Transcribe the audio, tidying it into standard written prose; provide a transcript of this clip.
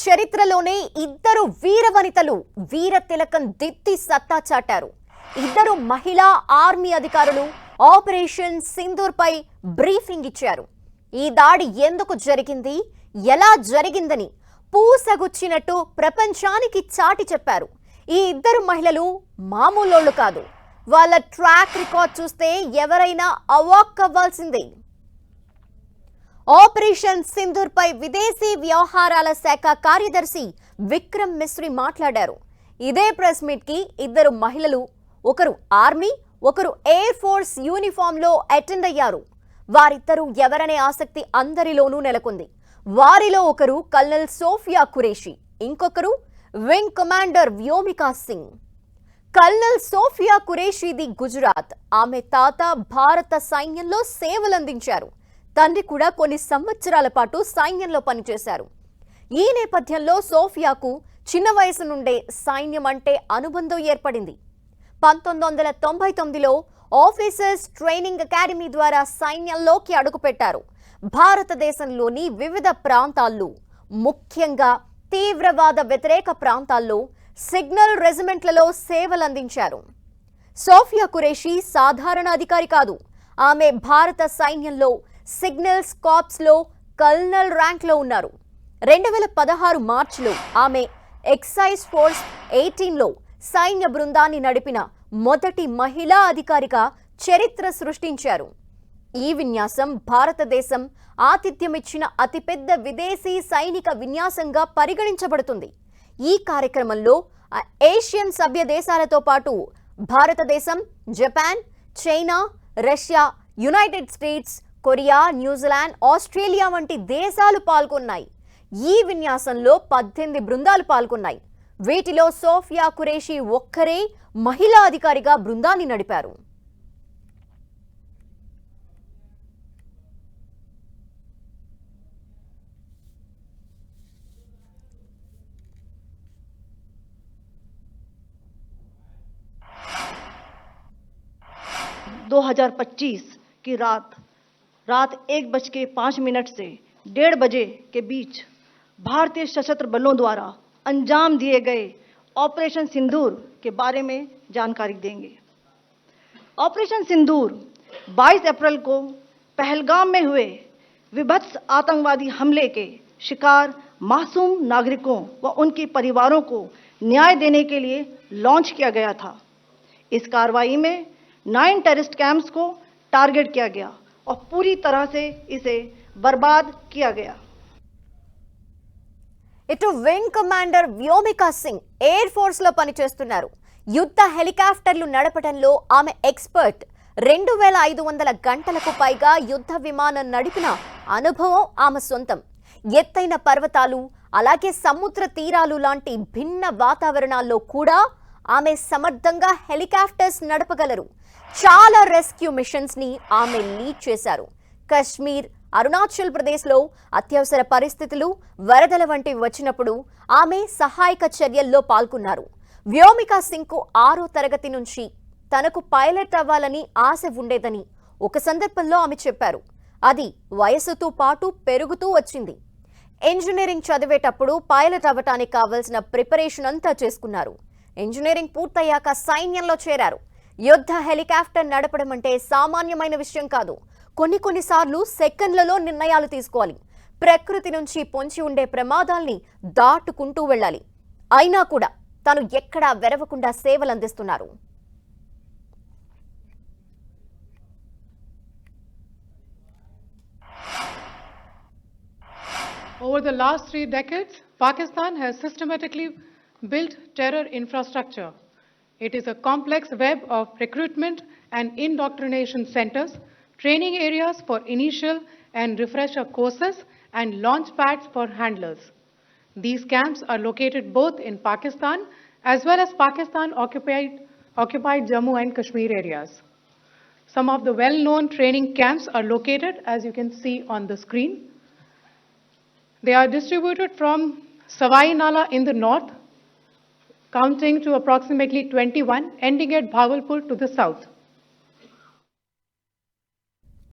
చరిత్రలోనే ఇద్దరు వీర వనితలు వీర తిలకం దిత్తి సత్తా చాటారు. ఇద్దరు మహిళా ఆర్మీ అధికారులు ఆపరేషన్ సింధూర్ పై బ్రీఫింగ్ ఇచ్చారు. ఈ దాడి ఎందుకు జరిగింది, ఎలా జరిగిందని పూసగుచ్చినట్టు ప్రపంచానికి చాటి చెప్పారు. ఈ ఇద్దరు మహిళలు మామూలోళ్ళు కాదు. వాళ్ళ ట్రాక్ రికార్డ్ చూస్తే ఎవరైనా అవాక్ అవ్వాల్సిందే. ఆపరేషన్ సింధూర్ పై విదేశీ వ్యవహారాల శాఖ కార్యదర్శి విక్రమ్ మిశ్రీ మాట్లాడారు. ఇదే ప్రెస్ మీట్ కి ఇద్దరు మహిళలు, ఒకరు ఆర్మీ, ఒకరు ఎయిర్ ఫోర్స్ యూనిఫామ్ లో అటెండ్ అయ్యారు. వారిద్దరూ ఎవరనే ఆసక్తి అందరిలోనూ నెలకొంది. వారిలో ఒకరు కల్నల్ సోఫియా ఖురేషీ, ఇంకొకరు wing commander Vyomika Singh. Colonel Sofiya ఖురేషీది గుజరాత్. ఆమె తాత భారత సైన్యంలో సేవలందించారు. తండ్రి కూడా కొన్ని సంవత్సరాల పాటు సైన్యంలో పనిచేశారు. ఈ నేపథ్యంలో సోఫియాకు చిన్న వయసు నుండే సైన్యం అంటే అనుబంధం ఏర్పడింది. 1999లో ఆఫీసర్స్ ట్రైనింగ్ అకాడమీ ద్వారా సైన్యంలోకి అడుగుపెట్టారు. భారతదేశంలోని వివిధ ప్రాంతాల్లో, ముఖ్యంగా తీవ్రవాద వ్యతిరేక ప్రాంతాల్లో సిగ్నల్ రెజిమెంట్లలో సేవలందించారు. సోఫియా ఖురేషీ సాధారణ అధికారి కాదు. ఆమె భారత సైన్యంలో సిగ్నల్స్ కార్ప్స్ లో కల్నల్ ర్యాంక్ లో ఉన్నారు. 2016 మార్చిలో ఆమె ఎక్సైజ్ ఫోర్స్ 18లో సైన్య బృందాన్ని నడిపిన మొదటి మహిళా అధికారిగా చరిత్ర సృష్టించారు. ఈ విన్యాసం భారతదేశం ఆతిథ్యమిచ్చిన అతిపెద్ద విదేశీ సైనిక విన్యాసంగా పరిగణించబడుతుంది. ఈ కార్యక్రమంలో ఏషియన్ సభ్య దేశాలతో పాటు భారతదేశం, Japan, China, Russia, United states, Korea, New Zealand, Australia వంటి దేశాలు పాల్గొన్నాయి. ఈ విన్యాసంలో 18 బృందాలు పాల్గొన్నాయి. వీటిలో సోఫియా ఖురేషీ ఒక్కరే మహిళా అధికారిగా బృందాన్ని నడిపారు. की रात 1:05 से 1:30 बजे के बीच भारतीय सशस्त्र बलों द्वारा अंजाम दिए गए ऑपरेशन सिंदूर के बारे में जानकारी देंगे। ऑपरेशन सिंदूर 22 अप्रैल को पहलगाम में हुए विभत्स आतंकवादी हमले के शिकार मासूम नागरिकों व उनके परिवारों को न्याय देने के लिए लॉन्च किया गया था। इस कार्रवाई में 9 टेररिस्ट कैंप्स को टारगेट किया गया और पूरी तरह से इसे बर्बाद किया गया। ఇటు wing commander Vyomika Singh air force లో పనిచేస్తున్నారు. యుద్ధ హెలికాప్టర్లు నడపడంలో ఆమె ఎక్స్పర్ట్. 2500 గంటలకు పైగా యుద్ధ విమానం నడిపిన అనుభవం ఆమె సొంతం. ఎత్తైన పర్వతాలు, అలాగే సముద్ర తీరాలు లాంటి భిన్న వాతావరణాల్లో కూడా ఆమె సమర్థంగా హెలికాప్టర్స్ నడపగలరు. చాలా రెస్క్యూ మిషన్స్ ని ఆమె లీడ్ చేశారు. కశ్మీర్, అరుణాచల్ ప్రదేశ్లో అత్యవసర పరిస్థితులు, వరదల వంటివి వచ్చినప్పుడు ఆమె సహాయక చర్యల్లో పాల్గొన్నారు. వ్యోమికా సింగ్ కు 6వ తరగతి నుంచి తనకు పైలట్ అవ్వాలని ఆశ ఉండేదని ఒక సందర్భంలో ఆమె చెప్పారు. అది వయసుతో పాటు పెరుగుతూ వచ్చింది. ఇంజనీరింగ్ చదివేటప్పుడు పైలట్ అవ్వటానికి కావలసిన ప్రిపరేషన్ అంతా చేసుకున్నారు. ఇంజనీరింగ్ పూర్తయ్యాక సైన్యంలో చేరారు. యుద్ధ హెలికాప్టర్ నడపడం అంటే సామాన్యమైన విషయం కాదు. కొన్నిసార్లు సెకండ్లలో నిర్ణయాలు తీసుకోవాలి. ప్రకృతి నుంచి పొంచి ఉండే ప్రమాదాల్ని దాటుకుంటూ వెళ్ళాలి. అయినా కూడా తను ఎక్కడా వెరవకుండా సేవలందిస్తున్నారు. Over the last 3 decades, Pakistan has systematically built terror infrastructure. It is a complex web of recruitment and indoctrination centers, training areas for initial and refresher courses, and launch pads for handlers. These camps are located both in Pakistan as well as Pakistan-occupied Jammu and Kashmir areas. Some of the well-known training camps are located, as you can see on the screen. They are distributed from Savai Nala in the north, counting to approximately 21, ending at Bhagalpur to the south.